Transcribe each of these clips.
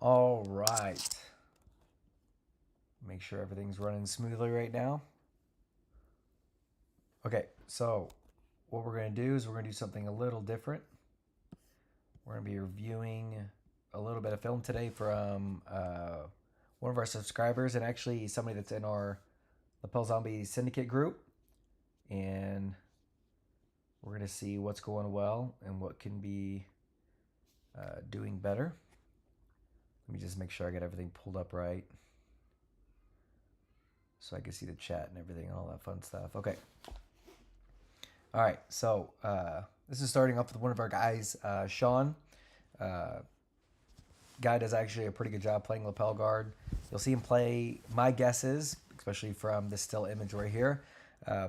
All right. Make sure everything's running smoothly right now. Okay, so what we're going to do is we're going to do something a little different. We're going to be reviewing a little bit of film today from one of our subscribers, and actually somebody that's in our Lapel Zombie Syndicate group. And we're going to see what's going well and what can be doing better. Let me just make sure I got everything pulled up right so I can see the chat and everything and all that fun stuff. Okay. All right. So this is starting off with one of our guys, Sean. Guy does actually a pretty good job playing lapel guard. You'll see him play, my guess is, especially from this still image right here,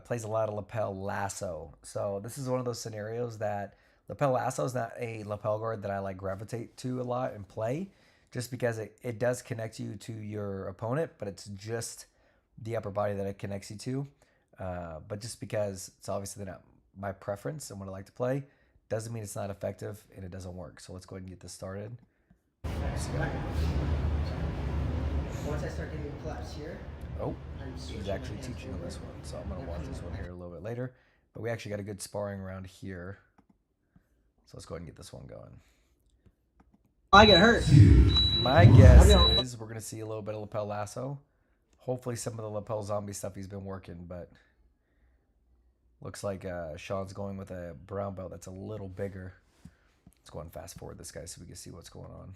plays a lot of lapel lasso. So this is one of those scenarios that lapel lasso is not a lapel guard that I like gravitate to a lot and play, just because it does connect you to your opponent, but it's just the upper body that it connects you to. But just because it's obviously not my preference and what I like to play, doesn't mean it's not effective and it doesn't work. So let's go ahead and get this started. Once I start getting claps here. Oh, he's actually teaching on this one, so I'm gonna watch this one here a little bit later. But we actually got a good sparring round here, so let's go ahead and get this one going. I get hurt. My guess is we're gonna see a little bit of lapel lasso. Hopefully some of the lapel zombie stuff he's been working, but looks like Sean's going with a brown belt that's a little bigger. Let's go and fast forward this guy so we can see what's going on.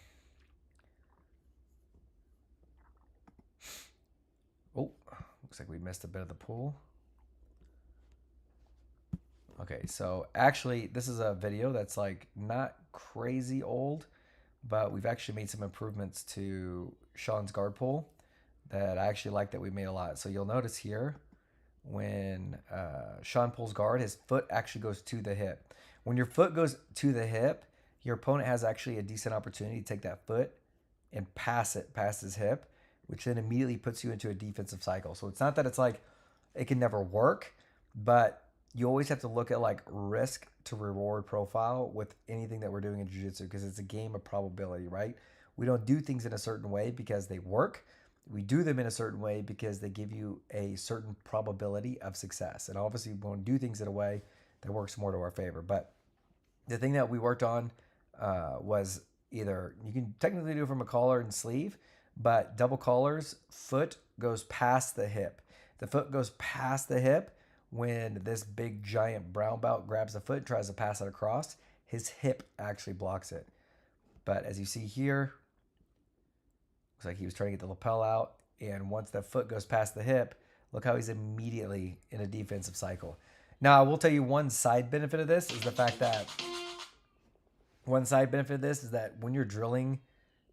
Oh, looks like we missed a bit of the pull. Okay, so actually this is a video that's like not crazy old, but we've actually made some improvements to Sean's guard pull that I actually like that we made a lot. So you'll notice here when Sean pulls guard, his foot actually goes to the hip. When your foot goes to the hip, your opponent has actually a decent opportunity to take that foot and pass it past his hip, which then immediately puts you into a defensive cycle. So it's not that it's like it can never work, but you always have to look at like risk to reward profile with anything that we're doing in jiu-jitsu, because it's a game of probability, right? We don't do things in a certain way because they work. We do them in a certain way because they give you a certain probability of success. And obviously we want to do things in a way that works more to our favor. But the thing that we worked on was either, you can technically do it from a collar and sleeve, but double collars, foot goes past the hip. The foot goes past the hip when this big giant brown belt grabs the foot and tries to pass it across. His hip actually blocks it. But as you see here, looks like he was trying to get the lapel out, and once the foot goes past the hip, look how he's immediately in a defensive cycle. Now, I will tell you one side benefit of this is the fact that when you're drilling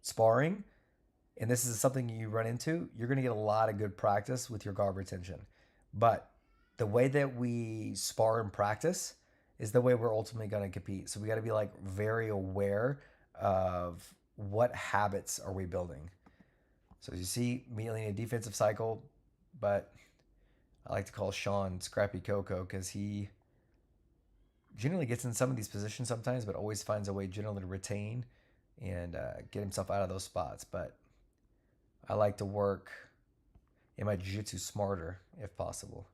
sparring, and this is something you run into, you're going to get a lot of good practice with your guard retention. But the way that we spar and practice is the way we're ultimately going to compete. So we got to be like very aware of what habits are we building. So as you see, immediately in a defensive cycle, but I like to call Sean Scrappy Coco because he generally gets in some of these positions sometimes, but always finds a way generally to retain and get himself out of those spots. But I like to work in my jiu-jitsu smarter if possible.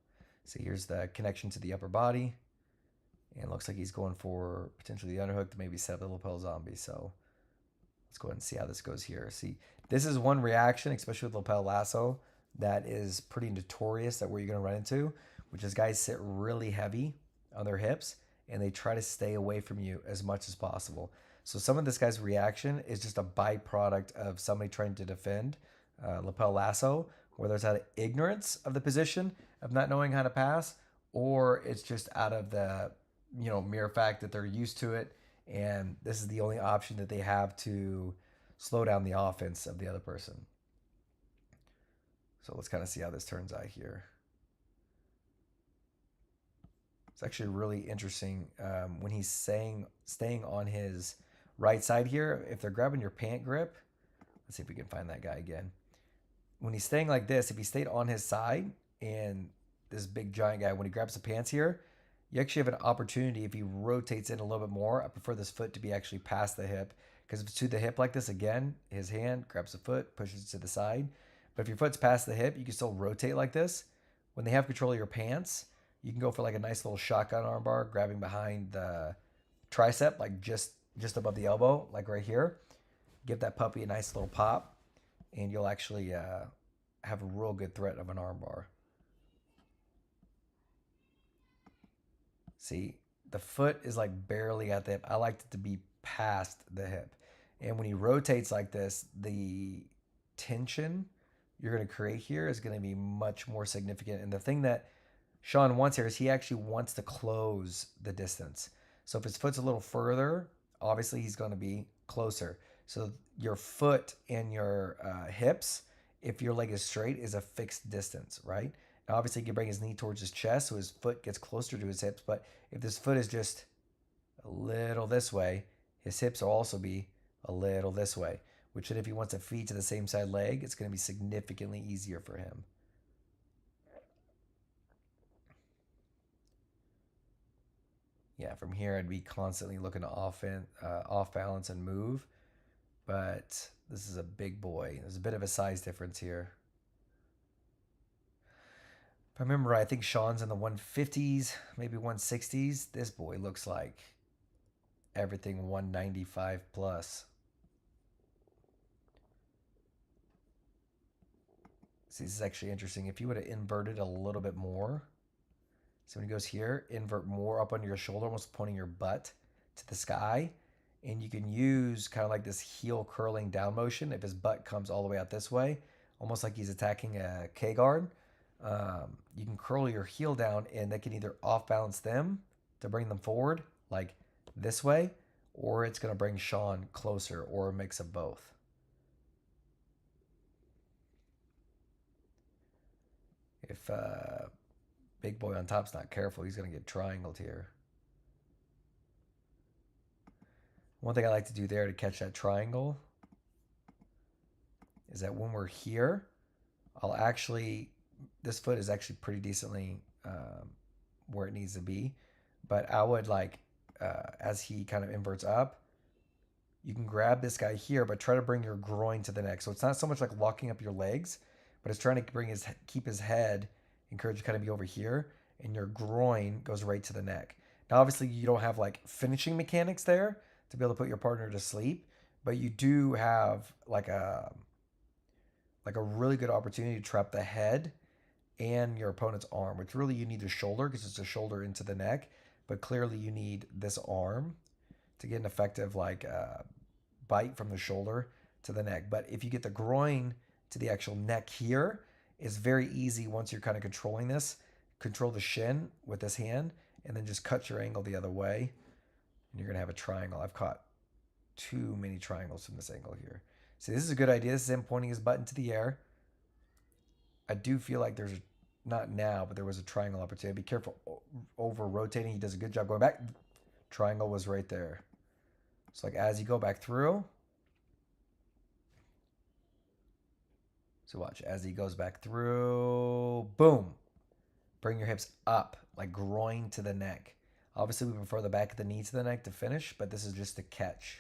So here's the connection to the upper body, and it looks like he's going for potentially the underhook to maybe set up the lapel zombie. So let's go ahead and see how this goes here. See, this is one reaction, especially with lapel lasso, that is pretty notorious that where you're going to run into, which is guys sit really heavy on their hips and they try to stay away from you as much as possible. So some of this guy's reaction is just a byproduct of somebody trying to defend lapel lasso, whether it's out of ignorance of the position, of not knowing how to pass, or it's just out of the mere fact that they're used to it and this is the only option that they have to slow down the offense of the other person. So let's kind of see how this turns out here. It's actually really interesting when he's staying on his right side here. If they're grabbing your pant grip, let's see if we can find that guy again. When he's staying like this, if he stayed on his side and this big giant guy, when he grabs the pants here, you actually have an opportunity if he rotates in a little bit more. I prefer this foot to be actually past the hip Because if it's to the hip like this again, his hand grabs the foot, pushes it to the side. But if your foot's past the hip, you can still rotate like this. When they have control of your pants, you can go for like a nice little shotgun armbar, grabbing behind the tricep, like just above the elbow, like right here. Give that puppy a nice little pop, and you'll actually have a real good threat of an armbar. See, the foot is like barely at the hip. I like it to be past the hip. And when he rotates like this, the tension you're going to create here is going to be much more significant. And the thing that Sean wants here is he actually wants to close the distance. So if his foot's a little further, obviously he's going to be closer. So your foot and your hips, if your leg is straight, is a fixed distance, right? Now obviously he can bring his knee towards his chest so his foot gets closer to his hips. But if this foot is just a little this way, his hips will also be a little this way, which if he wants a feed to the same side leg, it's going to be significantly easier for him. Yeah, from here I'd be constantly looking to off balance and move, but this is a big boy. There's a bit of a size difference here. If I remember right, I think Sean's in the 150s, maybe 160s. This boy looks like everything 195 plus. See, this is actually interesting. If you would have inverted a little bit more, so when he goes here, invert more up under your shoulder, almost pointing your butt to the sky. And you can use kind of like this heel curling down motion if his butt comes all the way out this way, almost like he's attacking a K guard. You can curl your heel down and they can either off balance them to bring them forward, like this way, or it's going to bring Sean closer, or a mix of both. If big boy on top's not careful, he's going to get triangled here. One thing I like to do there to catch that triangle is that when we're here, I'll actually, this foot is actually pretty decently where it needs to be. But I would like, as he kind of inverts up, you can grab this guy here, but try to bring your groin to the neck. So it's not so much like locking up your legs, but it's trying to keep his head, encourage you kind of be over here, and your groin goes right to the neck. Now, obviously, you don't have like finishing mechanics there to be able to put your partner to sleep, but you do have like a really good opportunity to trap the head and your opponent's arm, which really you need the shoulder because it's a shoulder into the neck, but clearly you need this arm to get an effective like bite from the shoulder to the neck. But if you get the groin to the actual neck here, it's very easy once you're kind of controlling this. Control the shin with this hand and then just cut your angle the other way. And you're going to have a triangle. I've caught too many triangles from this angle here. See, this is a good idea. This is him pointing his butt into the air. I do feel like there's not now, but there was a triangle opportunity. Be careful over rotating. He does a good job going back. Triangle was right there. So like as you go back through, so watch as he goes back through, boom. Bring your hips up, like groin to the neck. Obviously, we prefer the back of the knee to the neck to finish, but this is just a catch.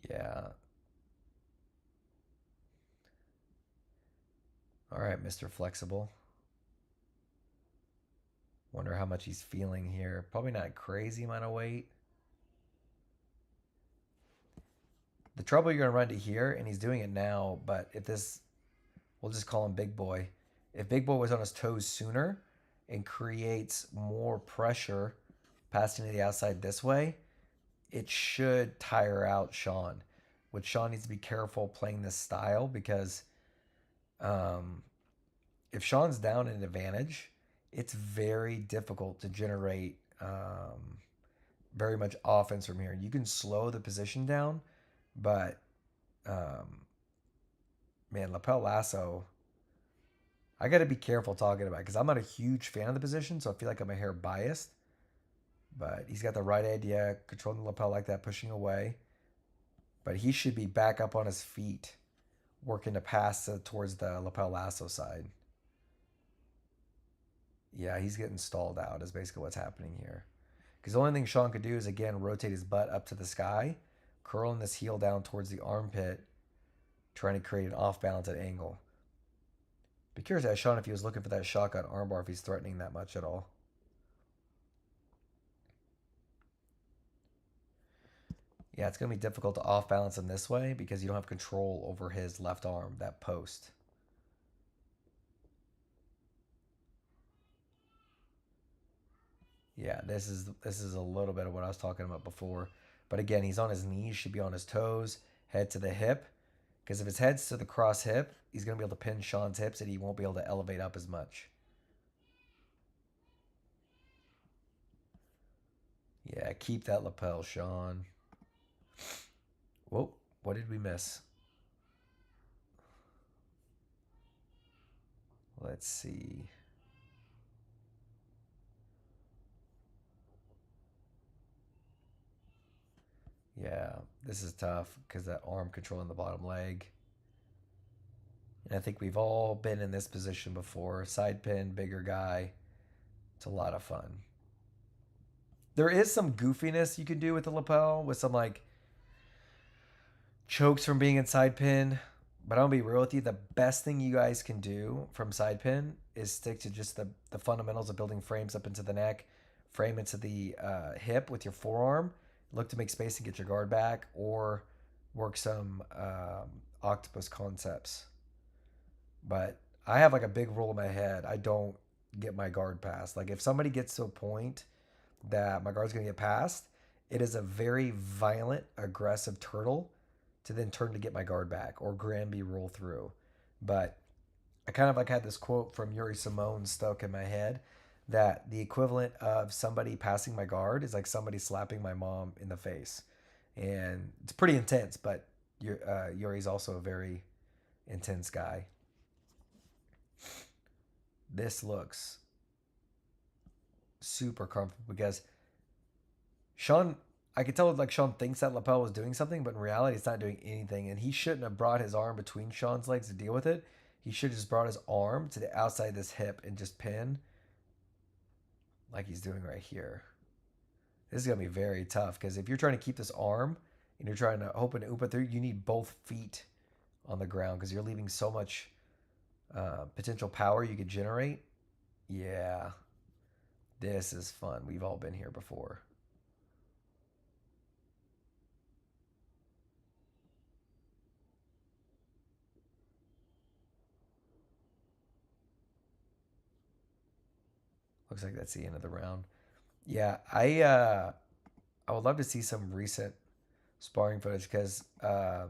Yeah. All right, Mr. Flexible. Wonder how much he's feeling here. Probably not a crazy amount of weight. The trouble you're going to run to here, and he's doing it now, but if this, we'll just call him Big Boy. If Big Boy was on his toes sooner and creates more pressure passing to the outside this way, it should tire out Sean. Which Sean needs to be careful playing this style because if Sean's down an advantage, it's very difficult to generate very much offense from here. You can slow the position down, but man, Lapel Lasso, I got to be careful talking about it because I'm not a huge fan of the position, so I feel like I'm a hair biased. But he's got the right idea, controlling the lapel like that, pushing away. But he should be back up on his feet, working to pass towards the Lapel Lasso side. Yeah, he's getting stalled out is basically what's happening here. Because the only thing Sean could do is, again, rotate his butt up to the sky, curling this heel down towards the armpit, trying to create an off-balanced angle. Be curious to ask Sean if he was looking for that shotgun armbar, if he's threatening that much at all. Yeah, it's going to be difficult to off-balance him this way because you don't have control over his left arm, that post. Yeah, this is a little bit of what I was talking about before. But again, he's on his knees, should be on his toes, head to the hip. Because if his head's to the cross hip, he's going to be able to pin Sean's hips and he won't be able to elevate up as much. Yeah, keep that lapel, Sean. Whoa, what did we miss? Let's see. Yeah, this is tough because that arm controlling the bottom leg. And I think we've all been in this position before. Side pin, bigger guy. It's a lot of fun. There is some goofiness you can do with the lapel with some like chokes from being in side pin. But I'm gonna be real with you. The best thing you guys can do from side pin is stick to just the fundamentals of building frames up into the neck, frame into the hip with your forearm. Look to make space and get your guard back, or work some octopus concepts. But I have like a big rule in my head. I don't get my guard passed. Like if somebody gets to a point that my guard's gonna get passed, it is a very violent, aggressive turtle to then turn to get my guard back or Granby roll through. But I kind of like had this quote from Yuri Simone stuck in my head that the equivalent of somebody passing my guard is like somebody slapping my mom in the face. And it's pretty intense, but Yuri's also a very intense guy. This looks super comfortable because Sean, I could tell like Sean thinks that lapel was doing something, but in reality, it's not doing anything. And he shouldn't have brought his arm between Sean's legs to deal with it. He should have just brought his arm to the outside of this hip and just pin like he's doing right here. This is gonna be very tough because if you're trying to keep this arm and you're trying to open it oop it through, you need both feet on the ground because you're leaving so much potential power you could generate. Yeah, this is fun. We've all been here before. Looks like that's the end of the round. Yeah, I would love to see some recent sparring footage because I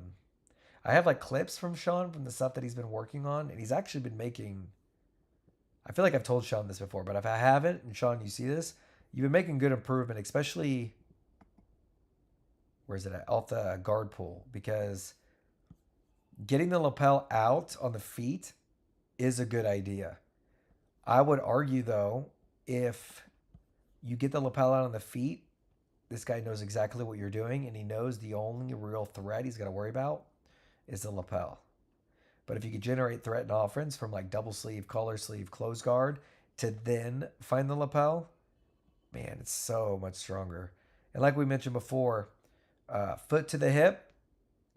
have like clips from Sean from the stuff that he's been working on, and he's actually been making. I feel like I've told Sean this before, but if I haven't, and Sean, you see this, you've been making good improvement, especially where's it at? Off the guard pull, because getting the lapel out on the feet is a good idea. I would argue though, if you get the lapel out on the feet, this guy knows exactly what you're doing, and he knows the only real threat he's got to worry about is the lapel. But if you could generate threat and offense from like double sleeve, collar sleeve, close guard to then find the lapel, man, it's so much stronger. And like we mentioned before, foot to the hip,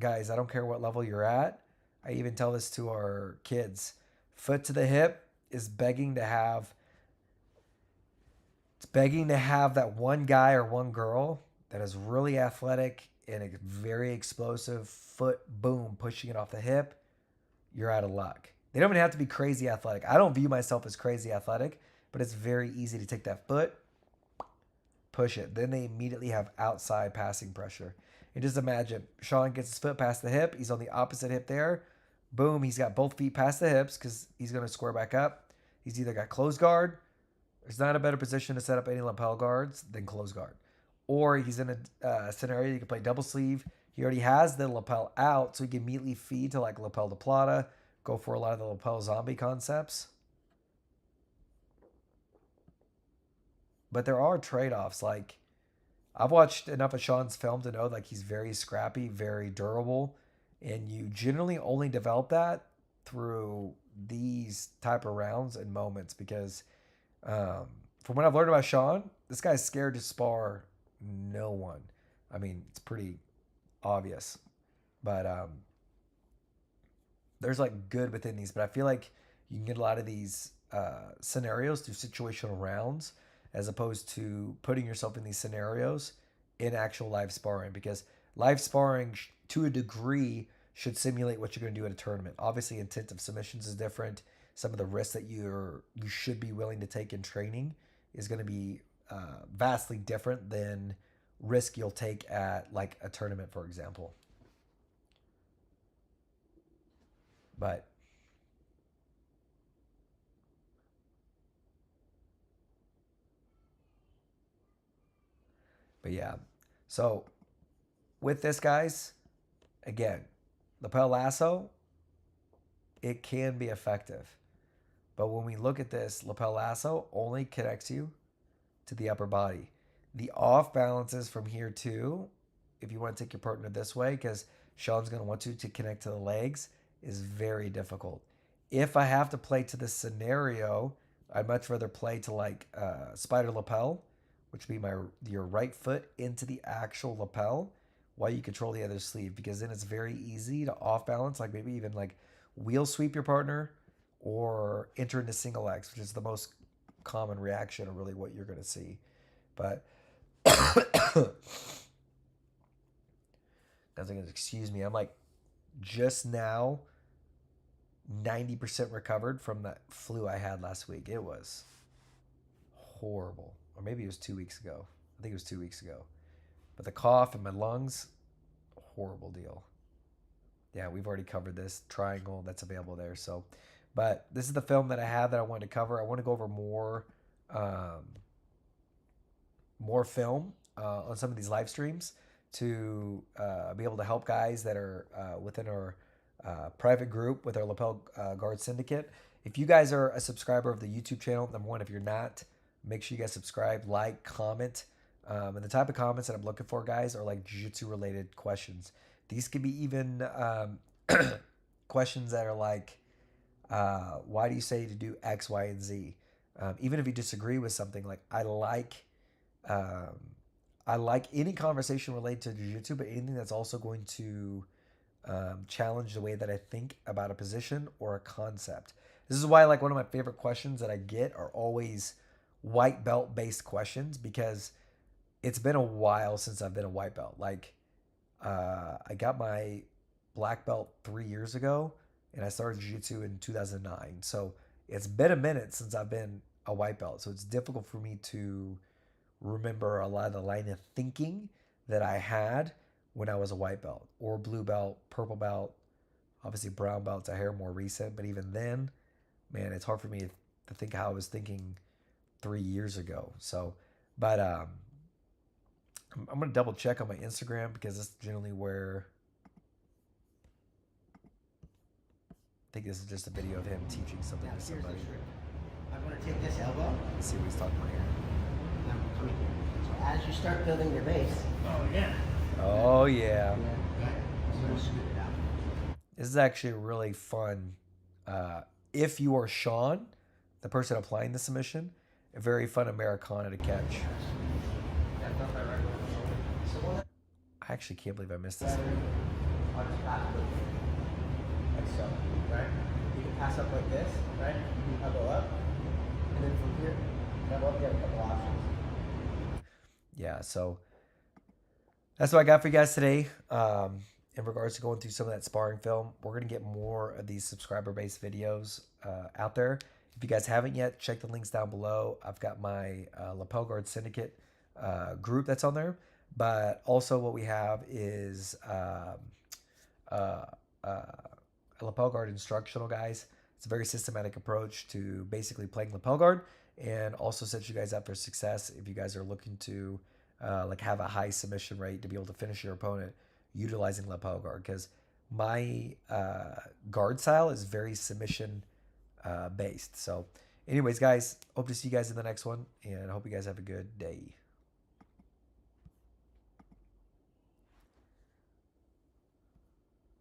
guys, I don't care what level you're at. I even tell this to our kids. Foot to the hip is begging to have that one guy or one girl that is really athletic and a very explosive foot, boom, pushing it off the hip. You're out of luck. They don't even have to be crazy athletic. I don't view myself as crazy athletic, but it's very easy to take that foot, push it. Then they immediately have outside passing pressure. And just imagine Sean gets his foot past the hip. He's on the opposite hip there. Boom, he's got both feet past the hips because he's going to square back up. He's either got close guard. There's not a better position to set up any lapel guards than close guard. Or he's in a scenario you can play double sleeve. He already has the lapel out, so he can immediately feed to like lapel de plata, go for a lot of the lapel zombie concepts. But there are trade-offs. Like I've watched enough of Sean's film to know like he's very scrappy, very durable, and you generally only develop that through these type of rounds and moments because From what I've learned about Sean, this guy's scared to spar no one. I mean, it's pretty obvious, but there's like good within these. But I feel like you can get a lot of these scenarios through situational rounds, as opposed to putting yourself in these scenarios in actual live sparring. Because live sparring, to a degree, should simulate what you're going to do at a tournament. Obviously, intent of submissions is different. Some of the risks that you should be willing to take in training is going to be vastly different than risk you'll take at like a tournament, for example. But but yeah. So with this, guys, again, lapel lasso, it can be effective. But when we look at this, lapel lasso only connects you to the upper body. The off balances from here too, if you want to take your partner this way, because Sean's going to want to connect to the legs, is very difficult. If I have to play to this scenario, I'd much rather play to like spider lapel, which would be your right foot into the actual lapel while you control the other sleeve, because then it's very easy to off balance, like maybe even like wheel sweep your partner or enter into single X, which is the most common reaction or really what you're going to see. But nothing, excuse me. I'm like just now 90% recovered from that flu I had last week. It was horrible. Or maybe it was 2 weeks ago. I think it was 2 weeks ago. But the cough in my lungs, horrible deal. Yeah, we've already covered this triangle that's available there. So, but this is the film that I have that I wanted to cover. I want to go over um, more film on some of these live streams to be able to help guys that are within our private group with our Lapel Guard Syndicate. If you guys are a subscriber of the YouTube channel, number one, if you're not, make sure you guys subscribe, like, comment. And the type of comments that I'm looking for, guys, are like jiu-jitsu related questions. These could be even questions that are like, why do you say to do X, Y, and Z? Even if you disagree with something, like um, I like any conversation related to jiu-jitsu, but anything that's also going to challenge the way that I think about a position or a concept. This is why, like, one of my favorite questions that I get are always white belt based questions, because it's been a while since I've been a white belt. Like, I got my black belt 3 years ago, and I started jiu-jitsu in 2009. So it's been a minute since I've been a white belt. So it's difficult for me to remember a lot of the line of thinking that I had when I was a white belt or blue belt, purple belt. Obviously, brown belts I hear more recent, but even then, man, it's hard for me to think how I was thinking 3 years ago. So, but I'm gonna double check on my Instagram, because that's generally where I think this is just a video of him teaching something Now to here's the somebody. trick. I'm going to take this elbow. Let's see what he's talking about here. And I'm coming here. So as you start building your base, Oh yeah. Oh yeah, I'm going to scoot it out. this is actually really fun. If you are Sean, the person applying the submission, a very fun Americana to catch. That felt right over the shoulder. So what? I actually can't believe I missed this. I'll just pass it like so, right? You can pass up like this, right? You can elbow up, and then from here, elbow up. You have a couple options. Yeah, so that's what I got for you guys today. In regards to going through some of that sparring film, we're gonna get more of these subscriber-based videos out there. If you guys haven't yet, check the links down below. I've got my Lapel Guard Syndicate group that's on there, but also what we have is uh, a lapel guard instructional, guys. It's a very systematic approach to basically playing lapel guard, and also sets you guys up for success if you guys are looking to like have a high submission rate to be able to finish your opponent utilizing lapel guard. Because my guard style is very submission based. So anyways, guys, hope to see you guys in the next one, and I hope you guys have a good day.